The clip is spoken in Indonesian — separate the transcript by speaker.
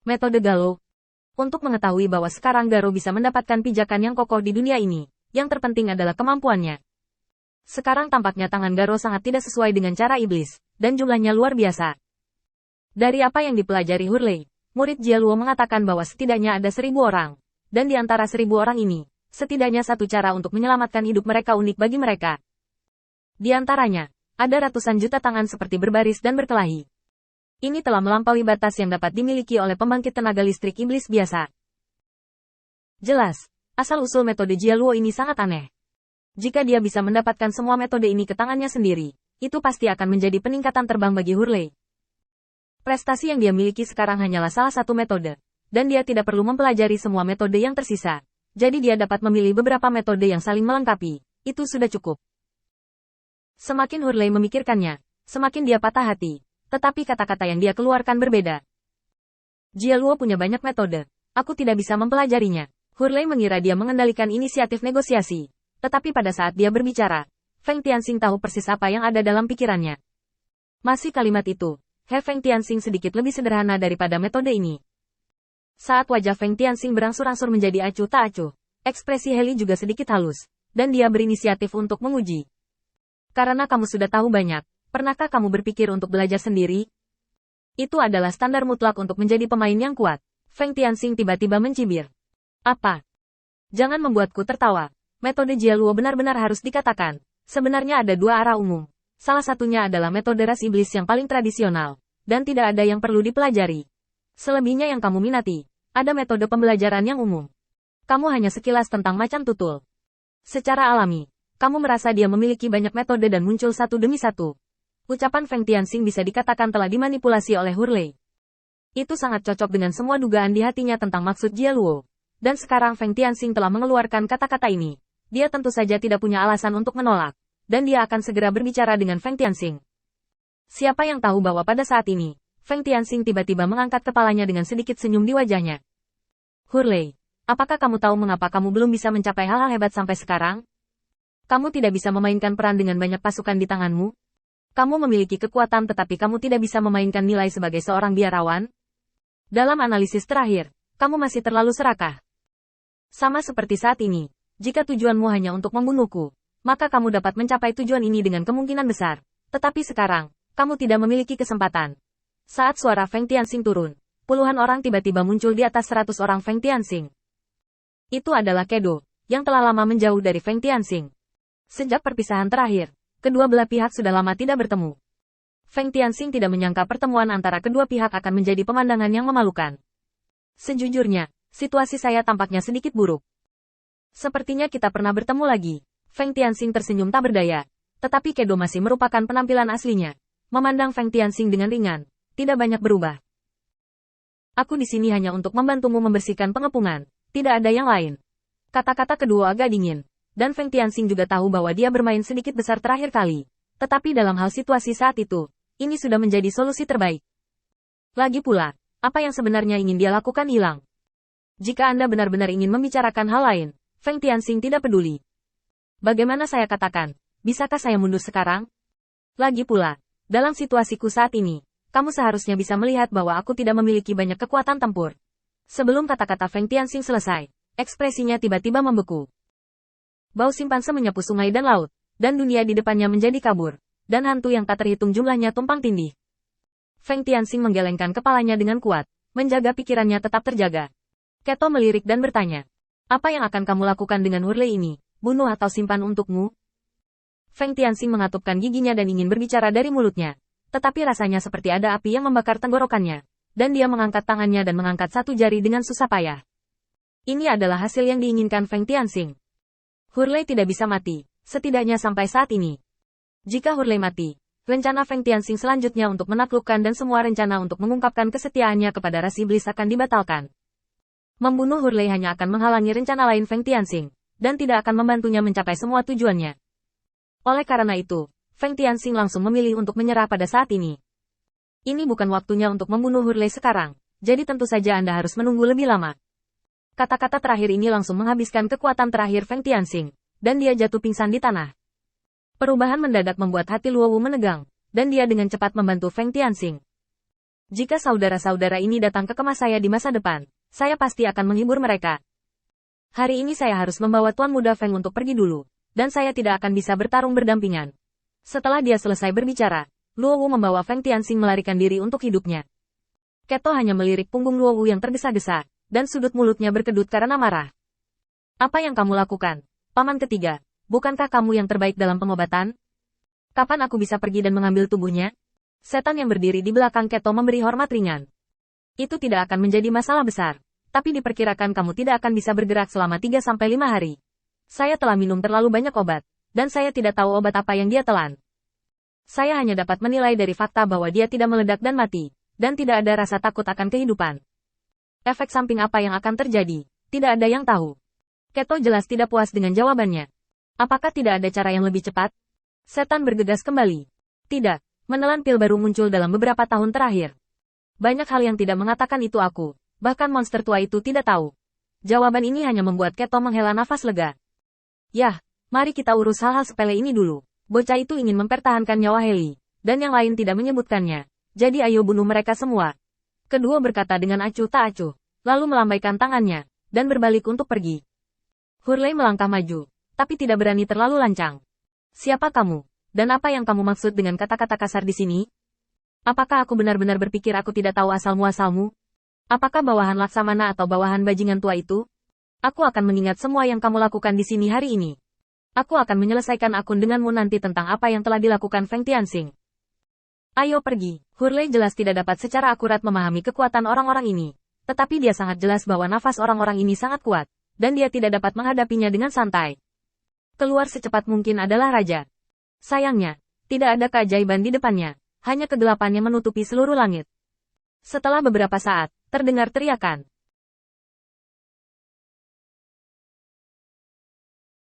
Speaker 1: Metode Galo. Untuk mengetahui bahwa sekarang Garo bisa mendapatkan pijakan yang kokoh di dunia ini, yang terpenting adalah kemampuannya. Sekarang tampaknya tangan Garo sangat tidak sesuai dengan cara iblis, dan jumlahnya luar biasa. Dari apa yang dipelajari Hurley, murid Jialuo mengatakan bahwa setidaknya ada 1000 orang, dan di antara 1000 orang ini, setidaknya satu cara untuk menyelamatkan hidup mereka unik bagi mereka. Di antaranya, ada ratusan juta tangan seperti berbaris dan berkelahi. Ini telah melampaui batas yang dapat dimiliki oleh pembangkit tenaga listrik iblis biasa. Jelas, asal-usul metode Jialuo ini sangat aneh. Jika dia bisa mendapatkan semua metode ini ke tangannya sendiri, itu pasti akan menjadi peningkatan terbang bagi Hurley. Prestasi yang dia miliki sekarang hanyalah salah satu metode, dan dia tidak perlu mempelajari semua metode yang tersisa. Jadi dia dapat memilih beberapa metode yang saling melengkapi, itu sudah cukup. Semakin Hurley memikirkannya, semakin dia patah hati. Tetapi kata-kata yang dia keluarkan berbeda. Jialuo punya banyak metode. Aku tidak bisa mempelajarinya. Hurley mengira dia mengendalikan inisiatif negosiasi. Tetapi pada saat dia berbicara, Feng Tianxing tahu persis apa yang ada dalam pikirannya. Masih kalimat itu, Feng Tianxing sedikit lebih sederhana daripada metode ini. Saat wajah Feng Tianxing berangsur-angsur menjadi acuh tak acuh, ekspresi Heli juga sedikit halus, dan dia berinisiatif untuk menguji. Karena kamu sudah tahu banyak, pernahkah kamu berpikir untuk belajar sendiri? Itu adalah standar mutlak untuk menjadi pemain yang kuat. Feng Tianxing tiba-tiba mencibir. Apa? Jangan membuatku tertawa. Metode Jialuo benar-benar harus dikatakan. Sebenarnya ada dua arah umum. Salah satunya adalah metode ras iblis yang paling tradisional, dan tidak ada yang perlu dipelajari. Selebihnya yang kamu minati, ada metode pembelajaran yang umum. Kamu hanya sekilas tentang macan tutul. Secara alami, kamu merasa dia memiliki banyak metode dan muncul satu demi satu. Ucapan Feng Tianxing bisa dikatakan telah dimanipulasi oleh Hurley. Itu sangat cocok dengan semua dugaan di hatinya tentang maksud Jialuo. Dan sekarang Feng Tianxing telah mengeluarkan kata-kata ini. Dia tentu saja tidak punya alasan untuk menolak. Dan dia akan segera berbicara dengan Feng Tianxing. Siapa yang tahu bahwa pada saat ini, Feng Tianxing tiba-tiba mengangkat kepalanya dengan sedikit senyum di wajahnya. Hurley, apakah kamu tahu mengapa kamu belum bisa mencapai hal-hal hebat sampai sekarang? Kamu tidak bisa memainkan peran dengan banyak pasukan di tanganmu? Kamu memiliki kekuatan tetapi kamu tidak bisa memainkan nilai sebagai seorang biarawan? Dalam analisis terakhir, kamu masih terlalu serakah. Sama seperti saat ini, jika tujuanmu hanya untuk membunuhku, maka kamu dapat mencapai tujuan ini dengan kemungkinan besar. Tetapi sekarang, kamu tidak memiliki kesempatan. Saat suara Feng Tianxing turun, puluhan orang tiba-tiba muncul di atas 100 orang Feng Tianxing. Itu adalah Kedo, yang telah lama menjauh dari Feng Tianxing. Sejak perpisahan terakhir, kedua belah pihak sudah lama tidak bertemu. Feng Tianxing tidak menyangka pertemuan antara kedua pihak akan menjadi pemandangan yang memalukan. Sejujurnya, situasi saya tampaknya sedikit buruk. Sepertinya kita pernah bertemu lagi. Feng Tianxing tersenyum tak berdaya. Tetapi Kedo masih merupakan penampilan aslinya. Memandang Feng Tianxing dengan ringan, tidak banyak berubah. Aku di sini hanya untuk membantumu membersihkan pengepungan. Tidak ada yang lain. Kata-kata kedua agak dingin. Dan Feng Tianxing juga tahu bahwa dia bermain sedikit besar terakhir kali. Tetapi dalam hal situasi saat itu, ini sudah menjadi solusi terbaik. Lagi pula, apa yang sebenarnya ingin dia lakukan hilang. Jika Anda benar-benar ingin membicarakan hal lain, Feng Tianxing tidak peduli. Bagaimana saya katakan, bisakah saya mundur sekarang? Lagi pula, dalam situasiku saat ini, kamu seharusnya bisa melihat bahwa aku tidak memiliki banyak kekuatan tempur. Sebelum kata-kata Feng Tianxing selesai, ekspresinya tiba-tiba membeku. Bau simpanse menyapu sungai dan laut, dan dunia di depannya menjadi kabur, dan hantu yang tak terhitung jumlahnya tumpang tindih. Feng Tianxing menggelengkan kepalanya dengan kuat, menjaga pikirannya tetap terjaga. Keto melirik dan bertanya, apa yang akan kamu lakukan dengan Hurley ini, bunuh atau simpan untukmu? Feng Tianxing mengatupkan giginya dan ingin berbicara dari mulutnya, tetapi rasanya seperti ada api yang membakar tenggorokannya, dan dia mengangkat tangannya dan mengangkat satu jari dengan susah payah. Ini adalah hasil yang diinginkan Feng Tianxing. Hurley tidak bisa mati, setidaknya sampai saat ini. Jika Hurley mati, rencana Feng Tianxing selanjutnya untuk menaklukkan dan semua rencana untuk mengungkapkan kesetiaannya kepada ras iblis akan dibatalkan. Membunuh Hurley hanya akan menghalangi rencana lain Feng Tianxing, dan tidak akan membantunya mencapai semua tujuannya. Oleh karena itu, Feng Tianxing langsung memilih untuk menyerah pada saat ini. Ini bukan waktunya untuk membunuh Hurley sekarang, jadi tentu saja Anda harus menunggu lebih lama. Kata-kata terakhir ini langsung menghabiskan kekuatan terakhir Feng Tianxing, dan dia jatuh pingsan di tanah. Perubahan mendadak membuat hati Luowu menegang, dan dia dengan cepat membantu Feng Tianxing. Jika saudara-saudara ini datang ke kemas saya di masa depan, saya pasti akan menghibur mereka. Hari ini saya harus membawa Tuan Muda Feng untuk pergi dulu, dan saya tidak akan bisa bertarung berdampingan. Setelah dia selesai berbicara, Luo Wu membawa Feng Tianxing melarikan diri untuk hidupnya. Keto hanya melirik punggung Luo Wu yang tergesa-gesa, dan sudut mulutnya berkedut karena marah. Apa yang kamu lakukan, Paman Ketiga? Bukankah kamu yang terbaik dalam pengobatan? Kapan aku bisa pergi dan mengambil tubuhnya? Setan yang berdiri di belakang Keto memberi hormat ringan. Itu tidak akan menjadi masalah besar, tapi diperkirakan kamu tidak akan bisa bergerak selama 3-5 hari. Saya telah minum terlalu banyak obat, dan saya tidak tahu obat apa yang dia telan. Saya hanya dapat menilai dari fakta bahwa dia tidak meledak dan mati, dan tidak ada rasa takut akan kehidupan. Efek samping apa yang akan terjadi, tidak ada yang tahu. Keto jelas tidak puas dengan jawabannya. Apakah tidak ada cara yang lebih cepat? Setan bergegas kembali. Tidak, menelan pil baru muncul dalam beberapa tahun terakhir. Banyak hal yang tidak mengatakan itu aku, bahkan monster tua itu tidak tahu. Jawaban ini hanya membuat Keto menghela nafas lega. Yah, mari kita urus hal-hal sepele ini dulu. Bocah itu ingin mempertahankan nyawa Heli, dan yang lain tidak menyebutkannya. Jadi ayo bunuh mereka semua. Kedua berkata dengan acuh tak acuh, lalu melambaikan tangannya, dan berbalik untuk pergi. Hurley melangkah maju, tapi tidak berani terlalu lancang. Siapa kamu? Dan apa yang kamu maksud dengan kata-kata kasar di sini? Apakah aku benar-benar berpikir aku tidak tahu asal-muasalmu? Apakah bawahan Laksamana atau bawahan bajingan tua itu? Aku akan mengingat semua yang kamu lakukan di sini hari ini. Aku akan menyelesaikan akun denganmu nanti tentang apa yang telah dilakukan Feng Tianxing. Ayo pergi. Hurley jelas tidak dapat secara akurat memahami kekuatan orang-orang ini. Tetapi dia sangat jelas bahwa nafas orang-orang ini sangat kuat, dan dia tidak dapat menghadapinya dengan santai. Keluar secepat mungkin adalah raja. Sayangnya, tidak ada keajaiban di depannya, hanya kegelapan yang menutupi seluruh langit. Setelah beberapa saat, terdengar teriakan.